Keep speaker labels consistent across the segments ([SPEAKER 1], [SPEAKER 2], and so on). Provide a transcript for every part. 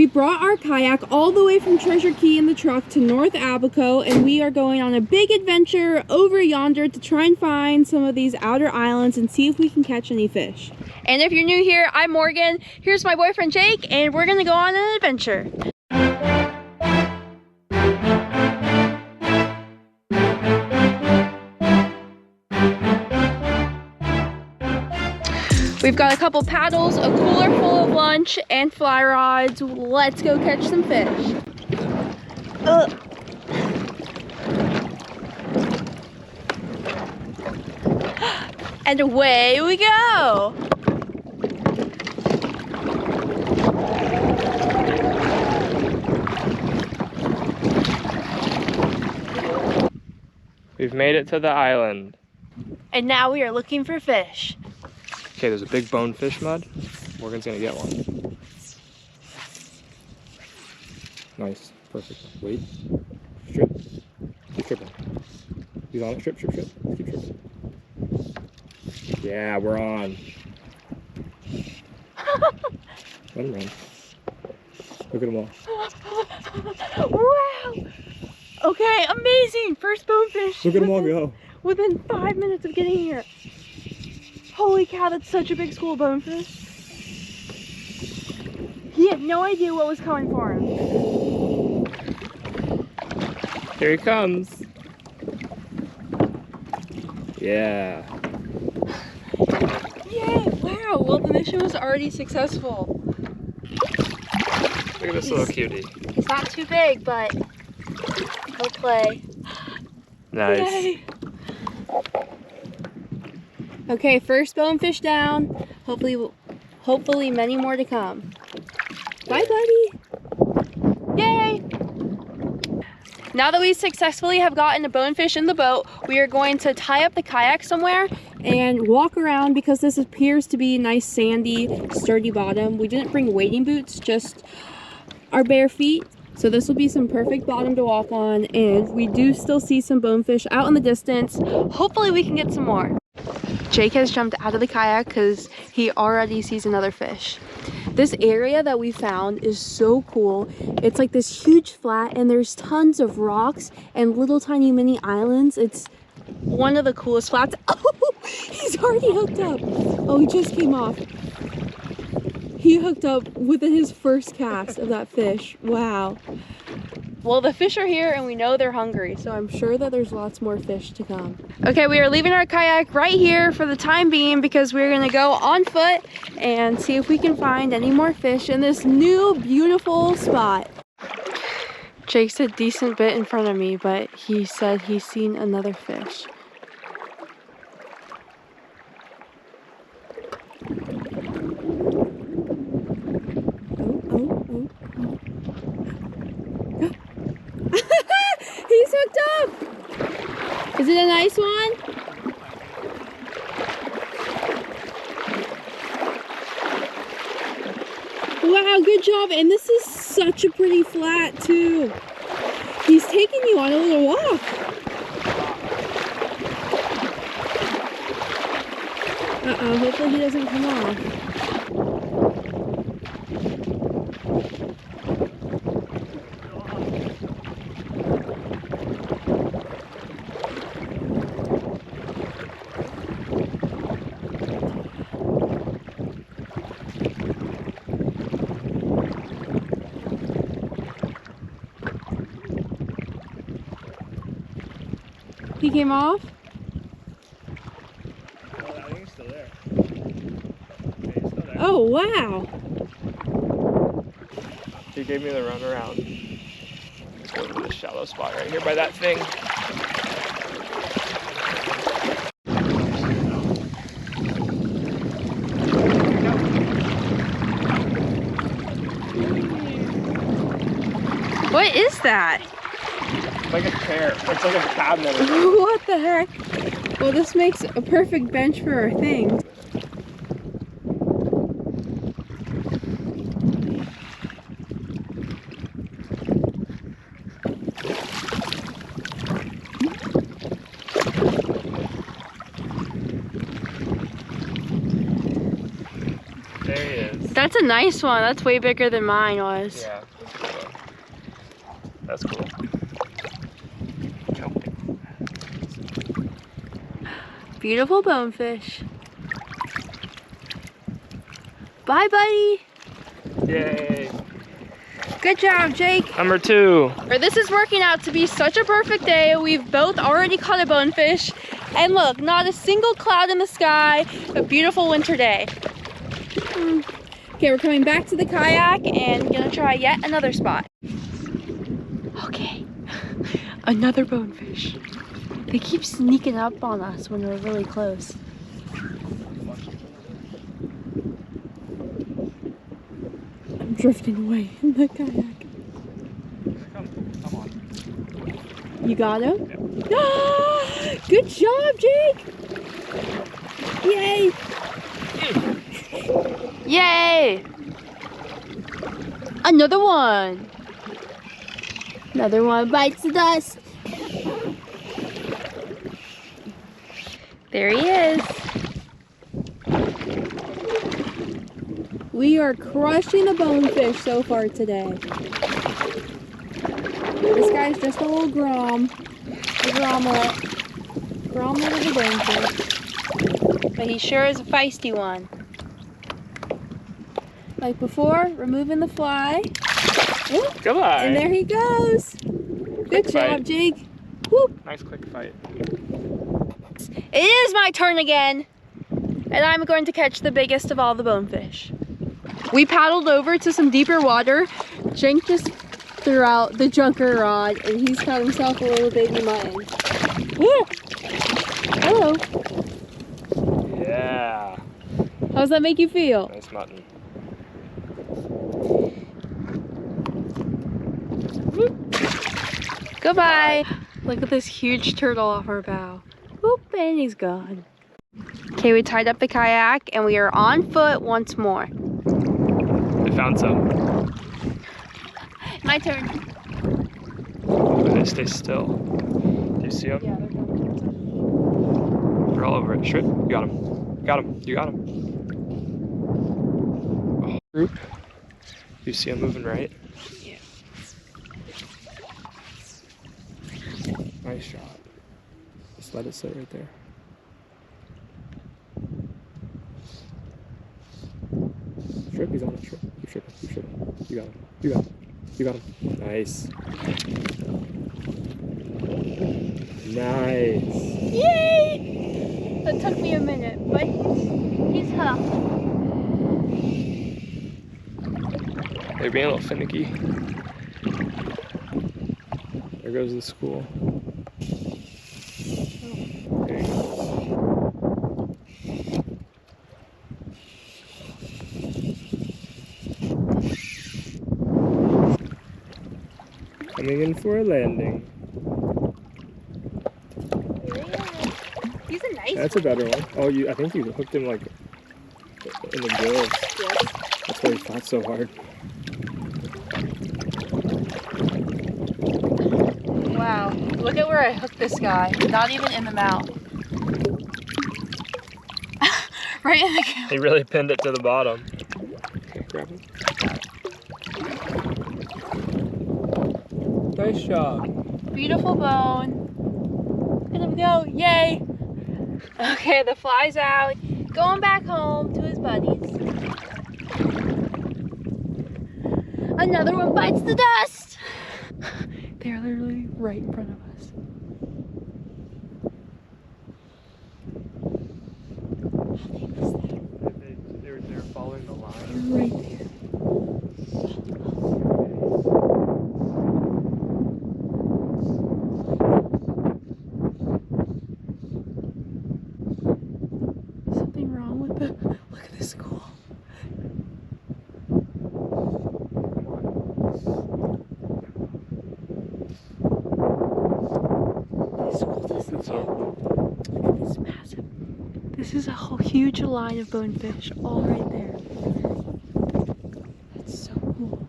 [SPEAKER 1] We brought our kayak all the way from Treasure Key in the truck to North Abaco, and we are going on a big adventure over yonder to try and find some of these outer islands and see if we can catch any fish. And if you're new here, I'm Morgan. Here's my boyfriend Jake, and we're gonna go on an adventure. We've got a couple paddles, a cooler full of lunch, and fly rods. Let's go catch some fish. And away we go.
[SPEAKER 2] We've made it to the island.
[SPEAKER 1] And now we are looking for fish.
[SPEAKER 2] Okay, there's a big bonefish mud. Morgan's gonna get one. Nice, perfect. Wait, strip, keep tripping. He's on it, strip, strip, strip, keep tripping. Yeah, we're on. Let him run. Look at them all.
[SPEAKER 1] Wow! Okay, amazing! First bonefish.
[SPEAKER 2] Look at them all go.
[SPEAKER 1] Within 5 minutes of getting here. Holy cow, that's such a big school of bonefish. He had no idea what was coming for him.
[SPEAKER 2] Here he comes. Yeah.
[SPEAKER 1] Yay! Wow, well the mission was already successful.
[SPEAKER 2] Look at this little cutie.
[SPEAKER 1] He's not too big, but he'll play.
[SPEAKER 2] Nice.
[SPEAKER 1] Yay. Okay, first bonefish down. Hopefully many more to come. Bye, buddy. Yay! Now that we successfully have gotten a bonefish in the boat, we are going to tie up the kayak somewhere and walk around because this appears to be a nice sandy, sturdy bottom. We didn't bring wading boots, just our bare feet. So this will be some perfect bottom to walk on, and we do still see some bonefish out in the distance. Hopefully we can get some more. Jake has jumped out of the kayak because he already sees another fish. This area that we found is so cool. It's like this huge flat and there's tons of rocks and little tiny mini islands. It's one of the coolest flats. Oh, he's already hooked up. Oh, he just came off. He hooked up within his first cast of that fish. Wow. Well, the fish are here and we know they're hungry, so I'm sure that there's lots more fish to come. Okay, we are leaving our kayak right here for the time being because we're gonna go on foot and see if we can find any more fish in this new beautiful spot. Jake's a decent bit in front of me, but he said he's seen another fish. He's hooked up! Is it a nice one? Wow, good job. And this is such a pretty flat too. He's taking you on a little walk. Uh-oh, hopefully he doesn't come off. He came off?
[SPEAKER 2] Oh, I think he's still there. Okay, he's still there.
[SPEAKER 1] Oh, wow.
[SPEAKER 2] He gave me the run around. Let's go to this shallow spot right here by that thing.
[SPEAKER 1] What is that?
[SPEAKER 2] It's like a chair. It's like a cabinet.
[SPEAKER 1] What the heck? Well, this makes a perfect bench for our thing.
[SPEAKER 2] There he is.
[SPEAKER 1] That's a nice one. That's way bigger than mine was.
[SPEAKER 2] Yeah, that's cool.
[SPEAKER 1] Beautiful bonefish. Bye, buddy.
[SPEAKER 2] Yay.
[SPEAKER 1] Good job, Jake.
[SPEAKER 2] Number 2.
[SPEAKER 1] This is working out to be such a perfect day. We've both already caught a bonefish. And look, not a single cloud in the sky. A beautiful winter day. Okay, we're coming back to the kayak and gonna try yet another spot. Okay, another bonefish. They keep sneaking up on us when we're really close. I'm drifting away in the kayak.
[SPEAKER 2] Come on.
[SPEAKER 1] You got him?
[SPEAKER 2] Yeah.
[SPEAKER 1] Ah, good job, Jake! Yay! Yay! Another one! Another one bites the dust. There he is. We are crushing the bonefish so far today. This guy's just a little grom. A gromlet. Gromlet of a bonefish. But he sure is a feisty one. Like before, removing the fly. Ooh,
[SPEAKER 2] Goodbye.
[SPEAKER 1] and there he goes. Good
[SPEAKER 2] Quick
[SPEAKER 1] job,
[SPEAKER 2] fight.
[SPEAKER 1] Jake. Whoop.
[SPEAKER 2] Nice quick fight.
[SPEAKER 1] It is my turn again. And I'm going to catch the biggest of all the bonefish. We paddled over to some deeper water. Jake just threw out the junker rod and he's caught himself a little baby mutton. Woo! Hello.
[SPEAKER 2] Yeah.
[SPEAKER 1] How does that make you feel?
[SPEAKER 2] Nice mutton.
[SPEAKER 1] Goodbye. Look at this huge turtle off our bow. Whoop, and he's gone. Okay, we tied up the kayak and we are on foot once more.
[SPEAKER 2] I found some.
[SPEAKER 1] My turn.
[SPEAKER 2] But they stay still. Do you see them?
[SPEAKER 1] Yeah, they're coming.
[SPEAKER 2] They're all over it. Strip. You got him. Got him. You got him. Oh, group. You see him moving right?
[SPEAKER 1] Yeah.
[SPEAKER 2] Nice shot. Just let it sit right there. Strip. He's on it. Strip. Keep stripping. Keep stripping. You got him. You got him. You got him. Nice. Nice.
[SPEAKER 1] Yay! That took me a minute, but he's hooked.
[SPEAKER 2] They're being a little finicky. There goes the school. There he goes. Coming in for a landing.
[SPEAKER 1] He's a nice
[SPEAKER 2] That's a better one. Oh, I think you hooked him like in the gills.
[SPEAKER 1] Yes.
[SPEAKER 2] That's why he fought so hard.
[SPEAKER 1] Wow. Look at where I hooked this guy. Not even in the mouth. Right in the
[SPEAKER 2] He really pinned it to the bottom. Okay, grab him. Nice job.
[SPEAKER 1] beautiful bone. Look at him go. Yay. Okay, the fly's out. Going back home to his buddies. Another one bites the dust. They're literally right in front of us. How they missed that?
[SPEAKER 2] They're following the line.
[SPEAKER 1] They're right there. Something wrong with the... Look at this school. It's massive. This is a whole huge line of bonefish all right there. That's so cool.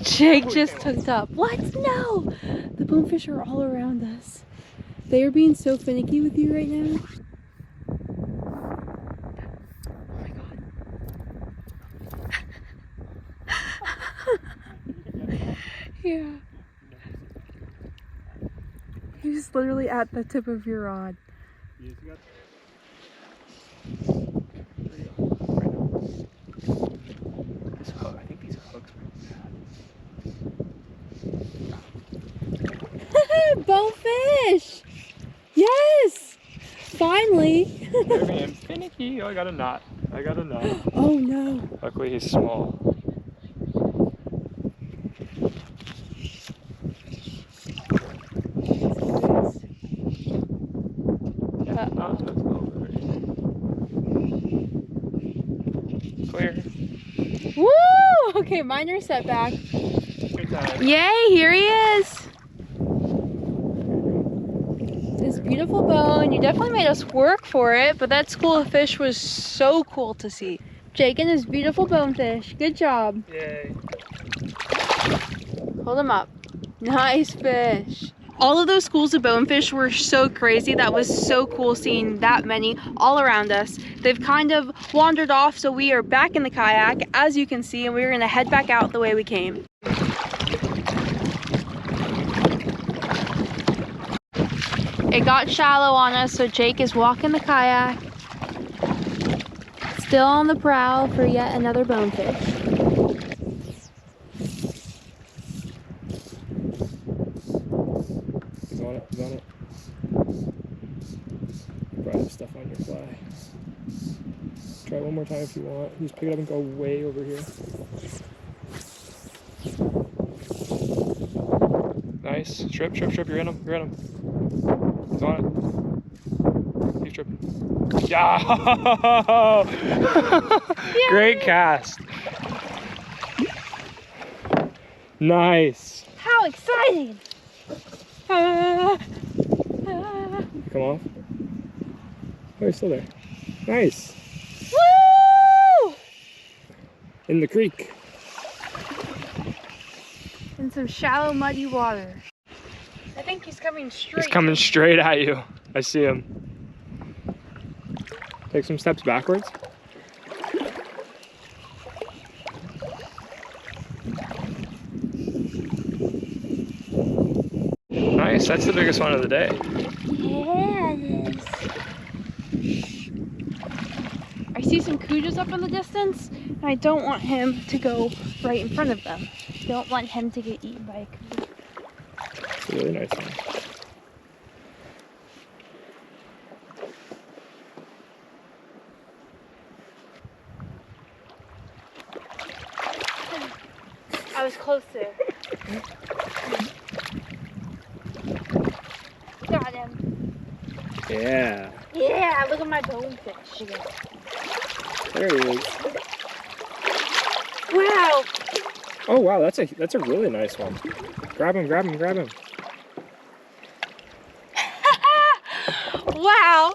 [SPEAKER 1] Jake just hooked up. What? No! The bonefish are all around us. They are being so finicky with you right now. Yeah. He's literally at the tip of your rod.
[SPEAKER 2] This hook, I think these hooks are bad.
[SPEAKER 1] Bonefish! Yes! Finally!
[SPEAKER 2] There he is. Finicky. Oh, I got a knot. I got a knot.
[SPEAKER 1] Oh no.
[SPEAKER 2] Luckily he's small.
[SPEAKER 1] Uh-oh.
[SPEAKER 2] Clear.
[SPEAKER 1] Woo! Okay, mind your setback.
[SPEAKER 2] Good time.
[SPEAKER 1] Yay, here he is! This beautiful bone. You definitely made us work for it, but that school of fish was so cool to see. Jake and his beautiful bonefish. Good job.
[SPEAKER 2] Yay.
[SPEAKER 1] Hold him up. Nice fish. All of those schools of bonefish were so crazy. That was so cool seeing that many all around us. They've kind of wandered off, so we are back in the kayak, as you can see, and we're gonna head back out the way we came. It got shallow on us, so Jake is walking the kayak. Still on the prowl for yet another bonefish.
[SPEAKER 2] He's on it, he's on it. Probably have stuff on your fly. Try it one more time if you want. Just pick it up and go way over here. Nice. Strip, strip, strip. You're in him. You're in him. He's on it. Keep stripping. Yeah! Great cast. Nice.
[SPEAKER 1] How exciting!
[SPEAKER 2] Come on. Oh, he's still there. Nice.
[SPEAKER 1] Woo!
[SPEAKER 2] In the creek.
[SPEAKER 1] In some shallow, muddy water. I think he's coming straight.
[SPEAKER 2] He's coming straight at you. I see him. Take some steps backwards. Nice, that's the biggest one of the day.
[SPEAKER 1] Yeah, it is. I see some cujos up in the distance, and I don't want him to go right in front of them. Don't want him to get eaten by a cujo.
[SPEAKER 2] It's a really nice one.
[SPEAKER 1] I was close there. Got him.
[SPEAKER 2] Yeah.
[SPEAKER 1] Yeah, look at my bonefish again.
[SPEAKER 2] There he is.
[SPEAKER 1] Wow.
[SPEAKER 2] Oh wow, that's a really nice one. Grab him, grab him, grab him.
[SPEAKER 1] Wow.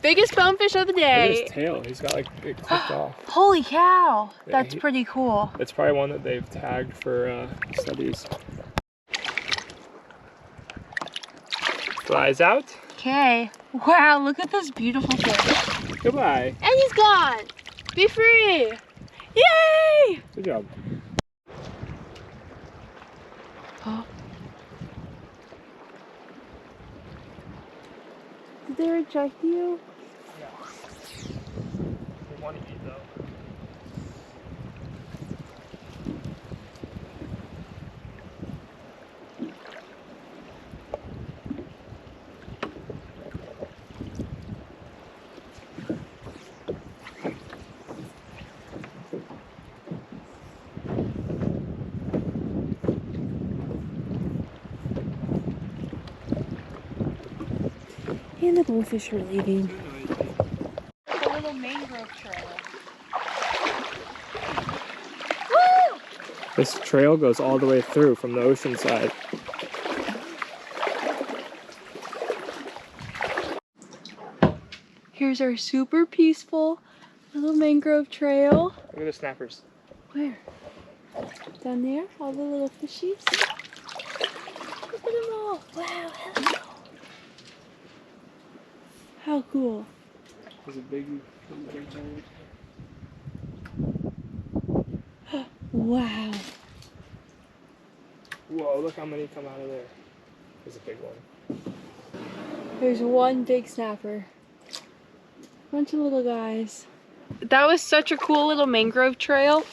[SPEAKER 1] Biggest bonefish of the
[SPEAKER 2] Look at
[SPEAKER 1] day.
[SPEAKER 2] his tail. He's got like it clipped off.
[SPEAKER 1] Holy cow.
[SPEAKER 2] Yeah,
[SPEAKER 1] That's pretty cool.
[SPEAKER 2] It's probably one that they've tagged for studies. Flies out.
[SPEAKER 1] Okay. Wow, look at this beautiful fish.
[SPEAKER 2] Goodbye.
[SPEAKER 1] And he's gone. Be free. Yay!
[SPEAKER 2] Good job.
[SPEAKER 1] Oh. Did they reject you?
[SPEAKER 2] Yeah. They want to eat though.
[SPEAKER 1] And the bonefish are leaving. A little mangrove trail. Woo!
[SPEAKER 2] This trail goes all the way through from the ocean side.
[SPEAKER 1] Here's our super peaceful little mangrove trail.
[SPEAKER 2] Look at the snappers.
[SPEAKER 1] Where? Down there? All the little fishies? Look at them all. Wow, hello. How cool.
[SPEAKER 2] There's a big
[SPEAKER 1] Wow.
[SPEAKER 2] Whoa, look how many come out of there. There's a big one.
[SPEAKER 1] There's one big snapper. Bunch of little guys. That was such a cool little mangrove trail.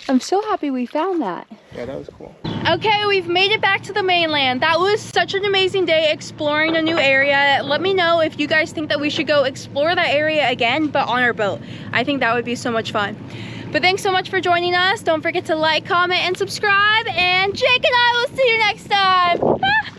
[SPEAKER 1] I'm so happy we found that.
[SPEAKER 2] Yeah, that was cool.
[SPEAKER 1] Okay, we've made it back to the mainland. That was such an amazing day exploring a new area. Let me know if you guys think that we should go explore that area again, but on our boat. I think that would be so much fun. But thanks so much for joining us. Don't forget to like, comment, and subscribe. And Jake and I will see you next time.